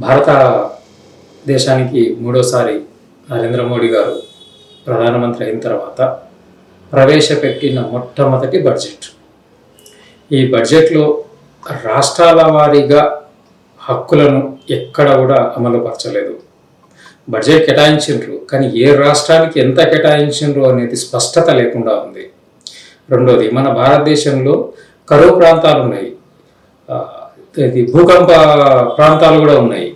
భారతదేశానికి మూడోసారి నరేంద్ర మోడీ గారు ప్రధానమంత్రి అయిన తర్వాత ప్రవేశపెట్టిన మొట్టమొదటి బడ్జెట్. ఈ బడ్జెట్లో రాష్ట్రాల వారీగా హక్కులను ఎక్కడ కూడా అమలుపరచలేదు. బడ్జెట్ కేటాయించిండ్రు, కానీ ఏ రాష్ట్రానికి ఎంత కేటాయించిండ్రు అనేది స్పష్టత లేకుండా ఉంది. రెండోది, మన భారతదేశంలో కరువు ప్రాంతాలు ఉన్నాయి, భూకంప ప్రాంతాలు కూడా ఉన్నాయి,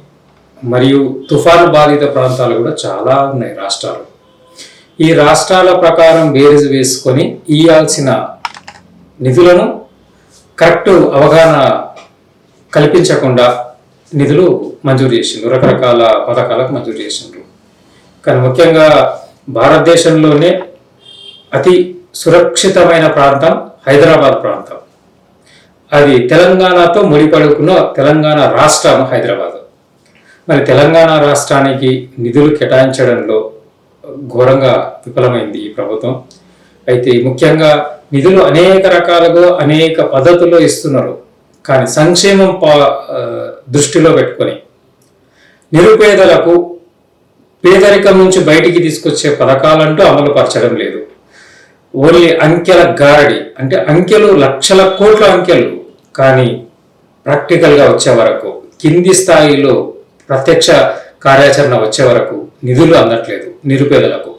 మరియు తుఫాను బాధిత ప్రాంతాలు కూడా చాలా ఉన్నాయి రాష్ట్రాలు. ఈ రాష్ట్రాల ప్రకారం బేరీజు వేసుకొని ఇవ్వాల్సిన నిధులను కరెక్ట్ అవగాహన కల్పించకుండా నిధులు మంజూరు చేసిండ్రు, రకరకాల పథకాలకు మంజూరు చేసిండ్రు. కానీ ముఖ్యంగా భారతదేశంలోనే అతి సురక్షితమైన ప్రాంతం హైదరాబాద్ ప్రాంతం. అది తెలంగాణతో ముడిపడుకున్న తెలంగాణ రాష్ట్రం హైదరాబాద్. మరి తెలంగాణ రాష్ట్రానికి నిధులు కేటాయించడంలో ఘోరంగా విఫలమైంది ఈ ప్రభుత్వం. అయితే ముఖ్యంగా నిధులు అనేక రకాలుగా అనేక పద్ధతుల్లో ఇస్తున్నారు, కానీ సంక్షేమం దృష్టిలో పెట్టుకొని నిరుపేదలకు పేదరికం నుంచి బయటికి తీసుకొచ్చే పథకాలంటూ అమలు పరచడం లేదు. ఓన్లీ అంకెల గారడి, అంటే అంకెలు లక్షల కోట్ల అంకెలు, కానీ ప్రాక్టికల్గా వచ్చే వరకు కింది స్థాయిలో ప్రత్యక్ష కార్యాచరణ వచ్చే వరకు నిధులు అందట్లేదు నిరుపేదలకు.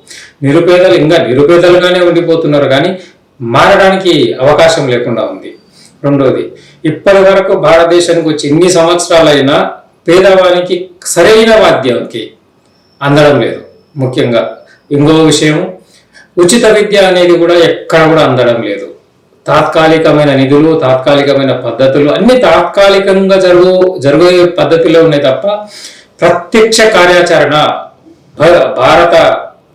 నిరుపేదలు ఇంకా నిరుపేదలుగానే ఉండిపోతున్నారు, కానీ మారడానికి అవకాశం లేకుండా ఉంది. రెండోది, ఇప్పటి వరకు భారతదేశానికి వచ్చి ఎన్ని సంవత్సరాలైనా పేదవానికి సరైన వాద్యానికి అందడం లేదు. ముఖ్యంగా ఇంకో విషయం, ఉచిత విద్య అనేది కూడా ఎక్కడ కూడా అందడం లేదు. తాత్కాలికమైన నిధులు, తాత్కాలికమైన పద్ధతులు అన్ని తాత్కాలికంగా జరిగే పద్ధతిలో ఉన్నాయి తప్ప ప్రత్యక్ష కార్యాచరణ భారత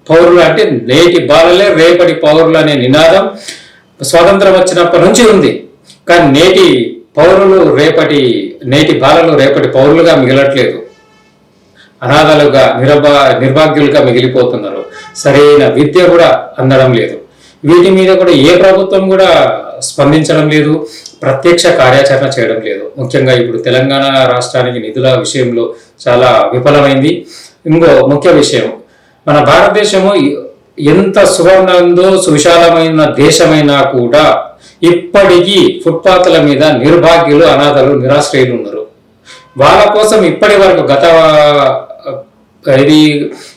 పౌరులు అంటే నేటి బాలలే రేపటి పౌరులు అనే నినాదం స్వాతంత్రం వచ్చినప్పటి నుంచి ఉంది. కానీ నేటి పౌరులు నేటి బాలలు రేపటి పౌరులుగా మిగలట్లేదు, అనాథలుగా నిర్భాగ్యులుగా మిగిలిపోతున్నారు. సరైన విద్య కూడా అందడం లేదు. వీటి మీద కూడా ఏ ప్రభుత్వం కూడా స్పందించడం లేదు, ప్రత్యక్ష కార్యాచరణ చేయడం లేదు. ముఖ్యంగా ఇప్పుడు తెలంగాణ రాష్ట్రానికి నిధుల విషయంలో చాలా విఫలమైంది. ఇంకో ముఖ్య విషయం, మన భారతదేశము ఎంత సువర్ణందో సువిశాలమైన దేశమైనా కూడా ఇప్పటికీ ఫుట్పాత్ల మీద నిర్భాగ్యులు, అనాథలు, నిరాశ్రయులు ఉన్నారు. వాళ్ళ కోసం ఇప్పటి వరకు ఇది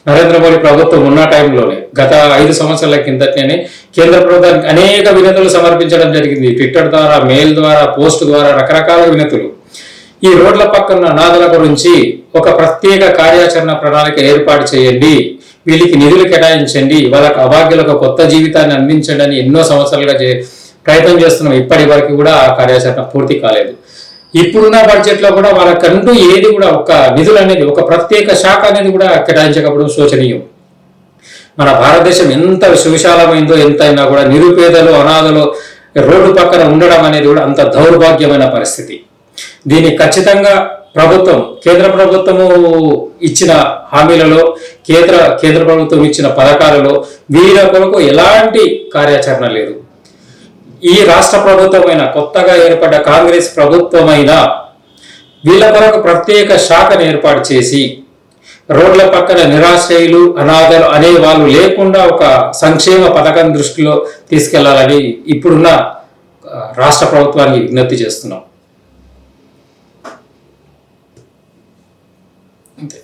నరేంద్ర మోడీ ప్రభుత్వం ఉన్న టైంలోనే గత 5 సంవత్సరాల కిందటనే కేంద్ర ప్రభుత్వానికి అనేక వినతులు సమర్పించడం జరిగింది. ట్విట్టర్ ద్వారా, మెయిల్ ద్వారా, పోస్ట్ ద్వారా రకరకాల వినతులు. ఈ రోడ్ల పక్కన అనాథల గురించి ఒక ప్రత్యేక కార్యాచరణ ప్రణాళిక ఏర్పాటు చేయండి, వీళ్ళకి నిధులు కేటాయించండి, వాళ్ళకు అభాగ్యులకు కొత్త జీవితాన్ని అందించండి అని ఎన్నో సంవత్సరాలుగా ప్రయత్నం చేస్తున్నాం. ఇప్పటి వరకు కూడా ఆ కార్యాచరణ పూర్తి కాలేదు. ఇప్పుడున్న బడ్జెట్లో కూడా వాళ్ళకంటూ ఏది కూడా ఒక నిధులు అనేది, ఒక ప్రత్యేక శాఖ అనేది కూడా కేటాయించకపోవడం శోచనీయం. మన భారతదేశం ఎంత సువిశాలమైందో ఎంతైనా కూడా నిరుపేదలు, అనాథలు రోడ్డు పక్కన ఉండడం అనేది కూడా అంత దౌర్భాగ్యమైన పరిస్థితి. దీన్ని ఖచ్చితంగా కేంద్ర ప్రభుత్వము ఇచ్చిన హామీలలో, కేంద్ర ప్రభుత్వం ఇచ్చిన పథకాలలో వీళ్ళ కొరకు ఎలాంటి కార్యాచరణ లేదు. ఈ రాష్ట్ర ప్రభుత్వమైన, కొత్తగా ఏర్పడ్డ కాంగ్రెస్ ప్రభుత్వమైన వీళ్ళ కొరకు ప్రత్యేక శాఖను ఏర్పాటు చేసి రోడ్ల పక్కన నిరాశ్రయులు, అనాథలు అనే వాళ్ళు లేకుండా ఒక సంక్షేమ పథకం దృష్టిలో తీసుకెళ్లాలని ఇప్పుడున్న రాష్ట్ర ప్రభుత్వానికి విజ్ఞప్తి చేస్తున్నాం. అంతే.